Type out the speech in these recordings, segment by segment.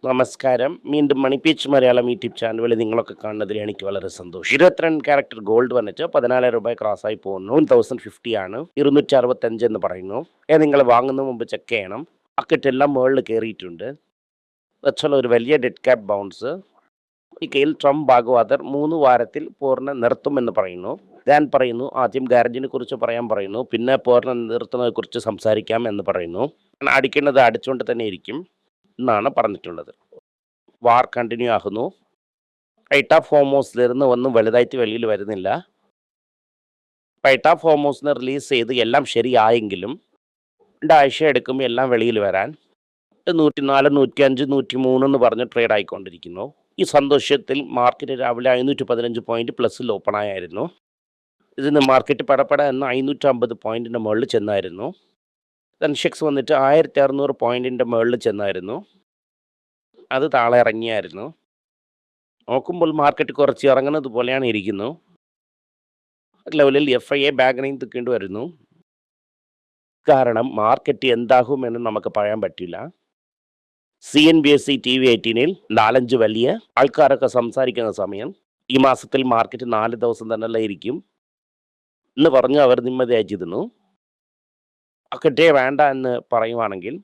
നമസ്കാരം. വീണ്ടും മണി pitch Malayalam YouTube ചാനലിൽ നിങ്ങളൊക്കെ കാണുന്നതിൽ എനിക്ക് വളരെ സന്തോഷം. 22 ക്യാരക്ടർ ഗോൾഡ് വന്നിട്ട് 14,000 രൂപ ക്രോസായി പോകുന്നു. 1050 ആണ്. 265 എന്ന് പറയുന്നു. നിങ്ങൾ വാങ്ങുന്ന മുമ്പ് ചെക്ക് ചെയ്യണം. മാർക്കറ്റ് എല്ലാം മുകളിൽ കയറിയിട്ടുണ്ട്. വെച്ചുള്ള ഒരു വലിയ ഡെഡ് ക്യാപ് ബൗൺസ്. ഈ കെയിൽ ട്രംപ് ഭാഗവാദർ 3 വാരത്തിൽ പൂർണ്ണ നിർത്തുമെന്ന് പറയുന്നു. ഞാൻ പറയുന്നു ആദ്യം ഗാരന്റിനെ കുറിച്ച് പറയാൻ പറയുന്നു, പിന്നെ പൂർണ്ണ നിർത്തുന്നതിനെ കുറിച്ച് സംസാരിക്കാം എന്ന് പറയുന്നു. അടിക്കേണ്ടത് അടിച്ചുകൊണ്ട് തന്നെ ഇരിക്കും എന്നാണ് പറഞ്ഞിട്ടുള്ളത്. വാർ കണ്ടിന്യൂ ആകുന്നു. റൈറ്റ് ഓഫ് ഹോമോസിലിരുന്ന് ഒന്നും വലുതായിട്ട് വെളിയിൽ വരുന്നില്ല. റൈറ്റ് ഓഫ് ഹോമോസിനെ റിലീസ് ചെയ്ത് എല്ലാം ശരിയായെങ്കിലും 2 ആഴ്ച എടുക്കും എല്ലാം വെളിയിൽ വരാൻ. 104, 105, 103 എന്ന് പറഞ്ഞ് ട്രേഡ് ആയിക്കൊണ്ടിരിക്കുന്നു. ഈ സന്തോഷത്തിൽ മാർക്കറ്റ് രാവിലെ 515 പോയിന്റ് പ്ലസ്സിൽ ഓപ്പൺ ആയിരുന്നു. ഇതിന് മാർക്കറ്റ് പടപട എന്ന് 550 പോയിന്റിൻ്റെ മുകളിൽ ചെന്നായിരുന്നു. സെൻസെക്സ് വന്നിട്ട് 1600 പോയിന്റിൻ്റെ മുകളിൽ ചെന്നായിരുന്നു. അത് താഴെ ഇറങ്ങിയായിരുന്നു. നോക്കുമ്പോൾ മാർക്കറ്റ് കുറച്ച് ഇറങ്ങുന്നത് പോലെയാണ് ഇരിക്കുന്നു. ലെവലിൽ FIA ബാഗിനിങ് നിൽക്കേണ്ടി വരുന്നു. കാരണം മാർക്കറ്റ് എന്താകുമെന്ന് നമുക്ക് പറയാൻ പറ്റില്ല. CNBC TV 18-ൽ 4-5 വലിയ ആൾക്കാരൊക്കെ സംസാരിക്കുന്ന സമയം ഈ മാസത്തിൽ മാർക്കറ്റ് 4 ദിവസം തന്നെ ഇരിക്കും എന്ന് പറഞ്ഞ് അവർ നിമ്മതിയായിരുന്നു. മാർക്കറ്റേ വേണ്ട എന്ന് പറയുവാണെങ്കിൽ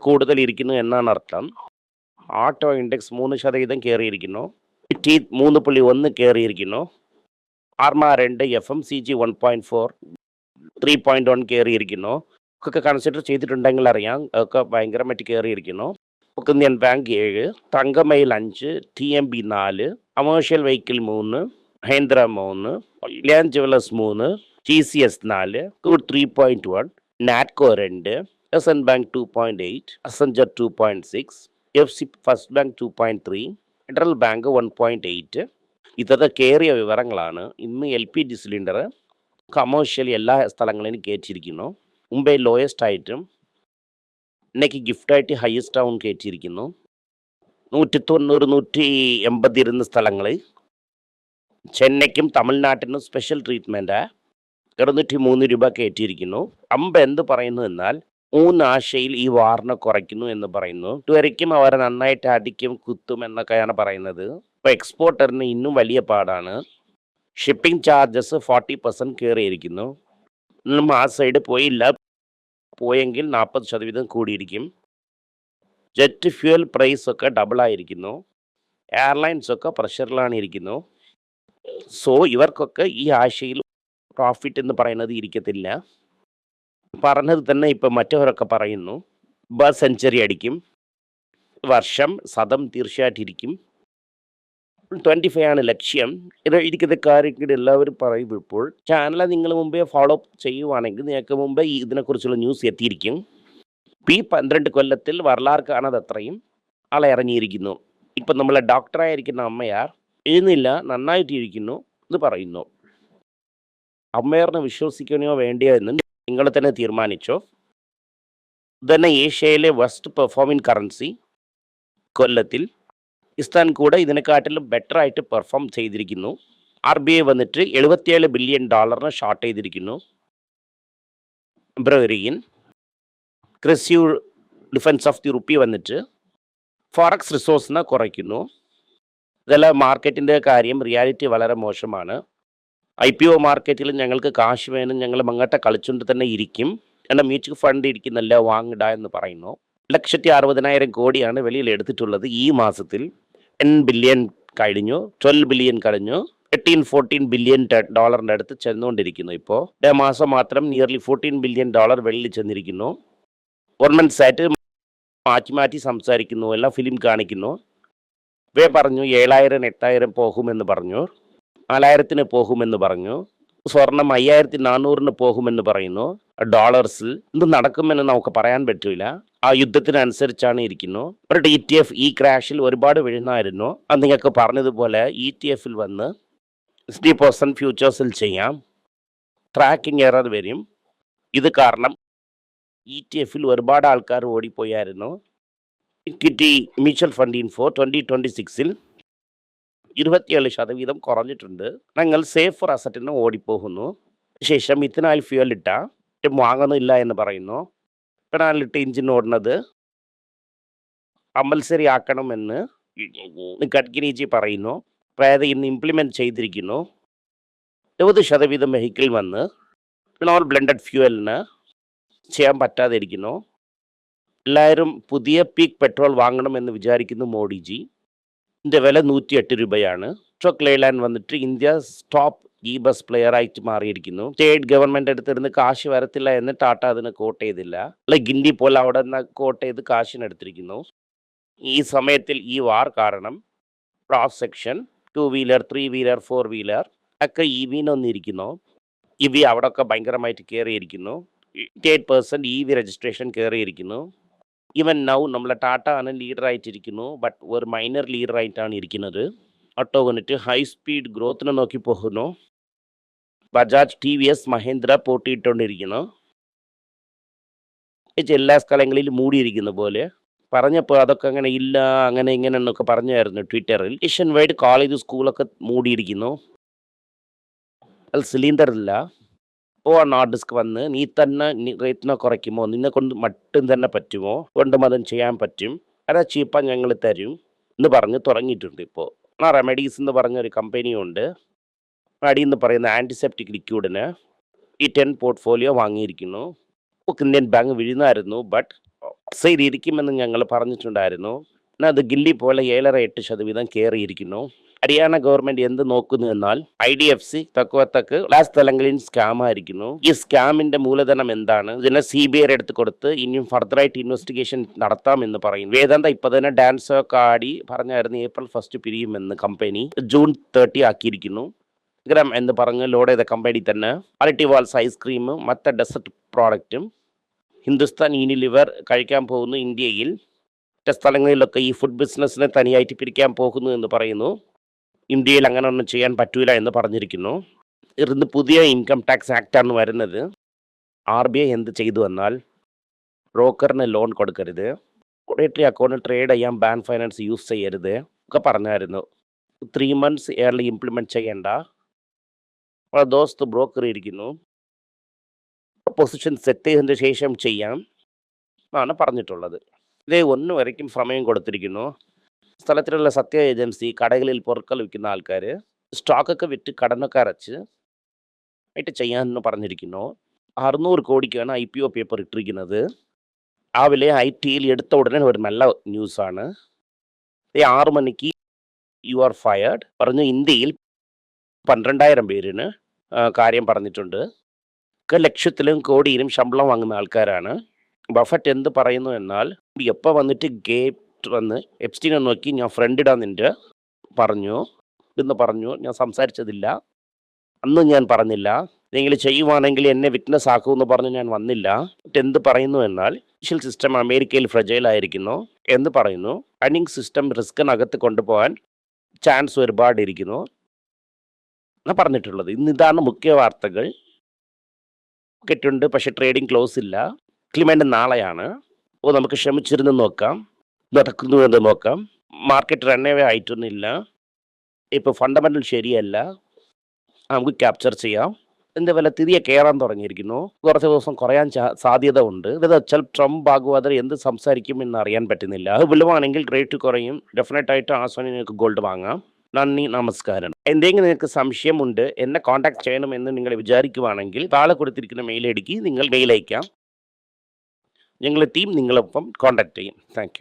കൂടുതൽ ഇരിക്കുന്നു എന്നാണ് അർത്ഥം. ആട്ടോ ഇൻഡെക്സ് 3% കയറിയിരിക്കുന്നു. 3.1 കയറിയിരിക്കുന്നു. ആർമ 2, FMCG 1.4, 3.1 കയറിയിരിക്കുന്നു. ഒക്കെ കൺസിഡർ ചെയ്തിട്ടുണ്ടെങ്കിൽ അറിയാം, ഒക്കെ ഭയങ്കരമായിട്ട് കയറിയിരിക്കുന്നു. Indian bank 7, Thangamayil 5, TMB 4, commercial vehicle 3, Mahindra 3, Reliance jewellers 3, TCS 4, Good 3.1, Natco 2, SN bank 2.8, Accenture 2.6, FC first bank 2.3, federal bank 1.8. ഇതൊക്കെ കയറിയ വിവരങ്ങളാണ്. ഇന്ന് LPG സിലിണ്ടർ കമേഴ്ഷ്യൽ എല്ലാ സ്ഥലങ്ങളിലും കയറ്റിയിരിക്കുന്നു. മുംബൈ ലോയസ്റ്റ് ആയിട്ടും ഇന്നേക്ക് ഗിഫ്റ്റായിട്ട് ഹയസ്റ്റ് ആവും കയറ്റിയിരിക്കുന്നു. 190, 180 ഇരുന്ന സ്ഥലങ്ങളിൽ ചെന്നൈക്കും തമിഴ്നാട്ടിനും സ്പെഷ്യൽ ട്രീറ്റ്മെൻറ്റ് 203 രൂപ കയറ്റിയിരിക്കുന്നു. എന്ത് പറയുന്നു എന്നാൽ 3 ആഴ്ചയിൽ ഈ വാറിനെ കുറയ്ക്കുന്നു എന്ന് പറയുന്നു. ഇതുവരെയ്ക്കും അവരെ നന്നായിട്ട് അടിക്കും കുത്തും എന്നൊക്കെയാണ് പറയുന്നത്. ഇപ്പോൾ എക്സ്പോർട്ടറിന് ഇന്നും വലിയ പാടാണ്. Shipping charges 40% കയറിയിരിക്കുന്നു. ഇന്നും ആ സൈഡ് പോയില്ല. പോയെങ്കിൽ 40% കൂടിയിരിക്കും. ജെറ്റ് ഫ്യൂൽ പ്രൈസ് ഒക്കെ ഡബിളായിരിക്കുന്നു. എയർലൈൻസ് ഒക്കെ പ്രഷറിലാണ് ഇരിക്കുന്നു. സോ ഇവർക്കൊക്കെ ഈ ആഴ്ചയിൽ പ്രോഫിറ്റ് എന്ന് പറയുന്നത് ഇരിക്കത്തില്ല. പറഞ്ഞത് തന്നെ ഇപ്പം മറ്റവരൊക്കെ പറയുന്നു ബസ് സെഞ്ചുറി അടിക്കും, വർഷം ശതം തീർച്ചയായിട്ടിരിക്കും. 25 ആണ് ലക്ഷ്യം. ഇത് ഇരിക്കുന്ന കാര്യങ്ങൾ എല്ലാവരും പറയും. ഇപ്പോൾ ചാനൽ നിങ്ങൾ മുമ്പേ ഫോളോ ചെയ്യുവാണെങ്കിൽ നിങ്ങൾക്ക് മുമ്പേ ഇതിനെക്കുറിച്ചുള്ള ന്യൂസ് എത്തിയിരിക്കും. ഈ 12 കൊല്ലത്തിൽ വരലാർ കാണാതെ അത്രയും ആളെ ഇറങ്ങിയിരിക്കുന്നു. ഇപ്പം നമ്മളെ ഡോക്ടറായിരിക്കുന്ന അമ്മയാർ എഴുന്നില്ല, നന്നായിട്ടിരിക്കുന്നു എന്ന് പറയുന്നു. അമ്മയാറിനെ വിശ്വസിക്കണോ വേണ്ടിയോ എന്ന് നിങ്ങൾ തന്നെ തീരുമാനിച്ചോ. ഇതന്നെ ഏഷ്യയിലെ വെസ്റ്റ് പെർഫോമിംഗ് കറൻസി കൊല്ലത്തിൽ പാകിസ്ഥാൻ കൂടെ ഇതിനെക്കാട്ടിലും ബെറ്റർ ആയിട്ട് പെർഫോം ചെയ്തിരിക്കുന്നു. RBI വന്നിട്ട് $77 ബില്യൺ ഷോർട്ട് ചെയ്തിരിക്കുന്നു. ഫെബ്രുവരിയിൽ ക്രിസ്യൂ ഡിഫൻസ് ഓഫ് ദി റുപ്പി വന്നിട്ട് ഫോറക്സ് റിസോഴ്സിനെ കുറയ്ക്കുന്നു. ഇതെല്ലാം മാർക്കറ്റിൻ്റെ കാര്യം. റിയാലിറ്റി വളരെ മോശമാണ്. IPO മാർക്കറ്റിൽ ഞങ്ങൾക്ക് കാശ് വേണം, ഞങ്ങൾ അങ്ങോട്ട് കളിച്ചുകൊണ്ട് തന്നെ ഇരിക്കും, എൻ്റെ മ്യൂച്വൽ ഫണ്ട് ഇരിക്കുന്നല്ല വാങ്ങിട എന്ന് പറയുന്നു. 1,60,000 കോടിയാണ് വെളിയിൽ എടുത്തിട്ടുള്ളത്. ഈ മാസത്തിൽ 10 ബില്യൺ കഴിഞ്ഞു, 12 ബില്യൺ കഴിഞ്ഞു, 13-14 ബില്യൺ ഡോളറിൻ്റെ അടുത്ത് ചെന്നുകൊണ്ടിരിക്കുന്നു. ഇപ്പോൾ മാസം മാത്രം നിയർലി $14 ബില്യൺ വെളിയിൽ ചെന്നിരിക്കുന്നു. ഗവൺമെൻറ് സൈറ്റ് മാറ്റി മാറ്റി സംസാരിക്കുന്നു, എല്ലാം ഫിലിം കാണിക്കുന്നു. പറഞ്ഞു 7,000, 8,000 പോകുമെന്ന് പറഞ്ഞു, 4,000 പോകുമെന്ന് പറഞ്ഞു, സ്വർണം 5,400 പോകുമെന്ന് പറയുന്നു. ഡോളേഴ്സിൽ എന്ത് നടക്കുമെന്ന് നമുക്ക് പറയാൻ പറ്റില്ല. ആ യുദ്ധത്തിനനുസരിച്ചാണ് ഇരിക്കുന്നു. അവരുടെ ETF ഈ ക്രാഷിൽ ഒരുപാട് വീഴുന്നായിരുന്നു. അത് നിങ്ങൾക്ക് പറഞ്ഞതുപോലെ ETF-ൽ വന്ന് 60% ഫ്യൂച്ചേഴ്സിൽ ചെയ്യാം. ട്രാക്കിംഗ് എറർ വരും. ഇത് കാരണം ETF-ൽ ഒരുപാട് ആൾക്കാർ ഓടിപ്പോയായിരുന്നു. ഇക്വിറ്റി മ്യൂച്വൽ ഫണ്ട് ഇൻഫോ 2026-ൽ 27% കുറഞ്ഞിട്ടുണ്ട്. ഞങ്ങൾ സേഫർ അസറ്റിന് ഓടിപ്പോകുന്നു. ശേഷം ഇഥനാൽ ഫ്യൂൽ ഇട്ട വാങ്ങുന്നില്ല എന്ന് പറയുന്നു. ഇഥനാലിട്ട് എഞ്ചിൻ ഓടുന്നത് കമ്പൽസറിയാക്കണമെന്ന് ഗഡ്കരിജി പറയുന്നു. അതായത് ഇന്ന് ഇംപ്ലിമെൻറ്റ് ചെയ്തിരിക്കുന്നു. 20% വെഹിക്കിൾ വന്ന് നോൺ ബ്ലെൻഡഡ് ഫ്യൂവലിന് ചെയ്യാൻ പറ്റാതെ ഇരിക്കുന്നു. എല്ലാവരും പുതിയ പീക്ക് പെട്രോൾ വാങ്ങണമെന്ന് വിചാരിക്കുന്നു മോഡിജി. ഇതിൻ്റെ വില 108 രൂപയാണ്. അശോക് ലെയ്ലാൻഡ് വന്നിട്ട് India top E bus player ആയിട്ട് മാറിയിരിക്കുന്നു. സ്റ്റേറ്റ് ഗവൺമെൻറ് അടുത്തിരുന്ന് കാശ് വരത്തില്ല എന്ന് ടാറ്റ അതിന് കോട്ട് ചെയ്തില്ല. അല്ലെ ഗിണ്ടി പോലെ അവിടെ നിന്ന് കോട്ട് ചെയ്ത് കാശിനെടുത്തിരിക്കുന്നു. ഈ സമയത്തിൽ ഈ വാർ കാരണം cross section 2 wheeler 3 wheeler 4 wheeler ഒക്കെ വന്നിരിക്കുന്നു. അവിടെയൊക്കെ ഭയങ്കരമായിട്ട് കയറിയിരിക്കുന്നു. 8% രജിസ്ട്രേഷൻ കയറിയിരിക്കുന്നു. ഈവൻ നൗ നമ്മളെ ടാറ്റ ആണ് ലീഡറായിട്ടിരിക്കുന്നു. ബട്ട് ഒരു മൈനർ ലീഡറായിട്ടാണ് ഇരിക്കുന്നത്. ഓട്ടോ വന്നിട്ട് ഹൈ സ്പീഡ് ഗ്രോത്തിനെ നോക്കി പോകുന്നു. ബജാജ്, TVS, മഹേന്ദ്ര പോട്ടിയിട്ടുകൊണ്ടിരിക്കുന്നു. എല്ലാ സ്ഥലങ്ങളിലും മൂടിയിരിക്കുന്ന പോലെ പറഞ്ഞപ്പോൾ അതൊക്കെ അങ്ങനെ ഇല്ല, അങ്ങനെ ഇങ്ങനെ എന്നൊക്കെ പറഞ്ഞായിരുന്നു ട്വിറ്ററിൽ. നേഷൻ വൈഡ് കോളേജ് സ്കൂളൊക്കെ മൂടിയിരിക്കുന്നു. അത് സിലിണ്ടർ ഇല്ല. ഇപ്പോൾ നോർഡ് ഡിസ്ക് വന്ന് നീ തന്നെ റേറ്റിനെ കുറയ്ക്കുമോ, നിന്നെ കൊണ്ട് മട്ടും തന്നെ പറ്റുമോ, കൊണ്ടും അതും ചെയ്യാൻ പറ്റും, അതാ ചീപ്പാ ഞങ്ങൾ തരും എന്ന് പറഞ്ഞ് തുടങ്ങിയിട്ടുണ്ട്. ഇപ്പോൾ റെമഡീസ് എന്ന് പറഞ്ഞൊരു കമ്പനിയുണ്ട്. എന്ന് പറയുന്ന ആൻറ്റിസെപ്റ്റിക് ലിക്വിഡിന് ഈ 10 പോർട്ട്ഫോളിയോ വാങ്ങിയിരിക്കുന്നു. ഇന്ത്യൻ ബാങ്ക് വീഴുന്നായിരുന്നു. ബട്ട് ഇരിക്കുമെന്ന് ഞങ്ങൾ പറഞ്ഞിട്ടുണ്ടായിരുന്നു. എന്നാൽ അത് ഗില്ലി പോലെ 7.8% കയറിയിരിക്കുന്നു. ഹരിയാന ഗവൺമെന്റ് എന്ത് നോക്കുന്നു എന്നാൽ IDFC തക്കവത്തക്ക് എല്ലാ സ്ഥലങ്ങളിലും സ്കാം ആയിരിക്കുന്നു. ഈ സ്കാമിന്റെ മൂലധനം എന്താണ്, ഇതിനെ CBI എടുത്ത് കൊടുത്ത് ഇനിയും ഫർദറായിട്ട് ഇൻവെസ്റ്റിഗേഷൻ നടത്താമെന്ന് പറയും. വേദാന്ത ഇപ്പൊ തന്നെ ഡാൻസ് ഒക്കെ ആടി പറഞ്ഞായിരുന്നു April 1 പിരിയുമെന്ന്. കമ്പനി June 30 ആക്കിയിരിക്കുന്നു. ഗ്രാം എന്ന് പറഞ്ഞ് ലോഡ് ചെയ്ത കമ്പനി തന്നെ ക്വാളിറ്റി വാൾസ് ഐസ്ക്രീമും മറ്റു ഡെസർട്ട് പ്രോഡക്റ്റും ഹിന്ദുസ്ഥാൻ യൂണിലിവർ കഴിക്കാൻ പോകുന്നു. ഇന്ത്യയിൽ മറ്റു സ്ഥലങ്ങളിലൊക്കെ ഈ ഫുഡ് ബിസിനസ്സിനെ തനിയായിട്ട് പിരിക്കാൻ പോകുന്നു എന്ന് പറയുന്നു. ഇന്ത്യയിൽ അങ്ങനെ ഒന്നും ചെയ്യാൻ പറ്റൂല എന്ന് പറഞ്ഞിരിക്കുന്നു. ഇന്ന് പുതിയ ഇൻകം ടാക്സ് ആക്റ്റാണ് വരുന്നത്. RBI എന്ത് ചെയ്തു എന്നാൽ ബ്രോക്കറിന് ലോൺ കൊടുക്കരുത്, കോർപ്പറേറ്റ് അക്കൗണ്ടിൽ ട്രേഡ് ചെയ്യാൻ ബാങ്ക് ഫൈനാൻസ് യൂസ് ചെയ്യരുത് ഒക്കെ പറഞ്ഞായിരുന്നു. 3 months എയർലി ഇംപ്ലിമെൻറ്റ് ചെയ്യേണ്ട. ദോസ്ത് ബ്രോക്കർ ഇരിക്കുന്നു, പൊസിഷൻ സെറ്റ് ചെയ്തതിന് ശേഷം ചെയ്യാം എന്നാണ് പറഞ്ഞിട്ടുള്ളത്. ഇതേ 1 വരയ്ക്കും സമയം കൊടുത്തിരിക്കുന്നു. സ്ഥലത്തിലുള്ള സത്യ ഏജൻസി കടകളിൽ പൊറുക്കൽ വിൽക്കുന്ന ആൾക്കാർ സ്റ്റോക്കൊക്കെ വിറ്റ് കടനൊക്കെ അടച്ച് ആയിട്ട് ചെയ്യാമെന്ന് പറഞ്ഞിരിക്കുന്നു. 600 കോടിക്കാണ് IPO പേപ്പർ ഇട്ടിരിക്കുന്നത്. രാവിലെ IT-യിൽ എടുത്ത ഉടനെ ഒരു നല്ല ന്യൂസാണ്. 6 മണിക്ക് യു ആർ ഫയർഡ് പറഞ്ഞു. ഇന്ത്യയിൽ 12,000 പേരിന് കാര്യം പറഞ്ഞിട്ടുണ്ട്. ലക്ഷത്തിലും കോടിയിലും ശമ്പളം വാങ്ങുന്ന ആൾക്കാരാണ്. ബഫറ്റ് എന്ത് പറയുന്നു എന്നാൽ എപ്പോൾ വന്നിട്ട് ഗേറ്റ് വന്ന് എപ്സ്റ്റീനെ നോക്കി ഞാൻ ഫ്രണ്ട് ഇടാന്നിൻ്റെ പറഞ്ഞു എന്ന് പറഞ്ഞു. ഞാൻ സംസാരിച്ചതില്ല, അന്നും ഞാൻ പറഞ്ഞില്ല. എന്തെങ്കിലും ചെയ്യുവാണെങ്കിൽ എന്നെ വിറ്റ്നസ് ആക്കുമെന്ന് പറഞ്ഞ് ഞാൻ വന്നില്ല. എന്ത് പറയുന്നു എന്നാൽ ഫിനാൻഷ്യൽ സിസ്റ്റം അമേരിക്കയിൽ ഫ്രജൈലായിരിക്കുന്നു എന്ന് പറയുന്നു. അർണിംഗ് സിസ്റ്റം റിസ്കിനകത്ത് കൊണ്ടുപോകാൻ ചാൻസ് ഒരുപാട് ഇരിക്കുന്നു എന്നാണ് പറഞ്ഞിട്ടുള്ളത്. ഇതാണ് മുഖ്യ വാർത്തകൾ. ഉണ്ട്, പക്ഷെ ട്രേഡിംഗ് ക്ലോസ് ഇല്ല. ഇംപ്ലിമെൻ്റ് നാളെയാണ്. അപ്പോൾ നമുക്ക് ക്ഷമിച്ചിരുന്ന് നോക്കാം, നടക്കുന്നു എന്ന് നോക്കാം. മാർക്കറ്റ് റണ്ണവേ ആയിട്ടൊന്നുമില്ല. ഇപ്പോൾ ഫണ്ടമെൻ്റൽ ശരിയല്ല, നമുക്ക് ക്യാപ്ചർ ചെയ്യാം. ഇതിൻ്റെ വില തിരികെ കയറാൻ തുടങ്ങിയിരിക്കുന്നു. കുറച്ച് ദിവസം കുറയാൻ സാധ്യത ഉണ്ട്. ഇത് വെച്ചാൽ ട്രംപ് ആകുവാതെ എന്ത് സംസാരിക്കും എന്ന് അറിയാൻ പറ്റുന്നില്ല. അത് വിലുവാണെങ്കിൽ റേറ്റ് കുറയും. ഡെഫിനറ്റായിട്ട് ആ സമയം നിങ്ങൾക്ക് ഗോൾഡ് വാങ്ങാം. നന്ദി, നമസ്കാരം. എന്തെങ്കിലും നിങ്ങൾക്ക് സംശയമുണ്ട്, എന്നെ കോൺടാക്ട് ചെയ്യണമെന്ന് നിങ്ങൾ വിചാരിക്കുവാണെങ്കിൽ താഴെ കൊടുത്തിരിക്കുന്ന മെയിൽ ഐ ഡിക്ക് നിങ്ങൾ മെയിൽ അയക്കാം. ഞങ്ങളുടെ ടീം നിങ്ങളൊപ്പം കോൺടാക്ട് ചെയ്യും. Thank you.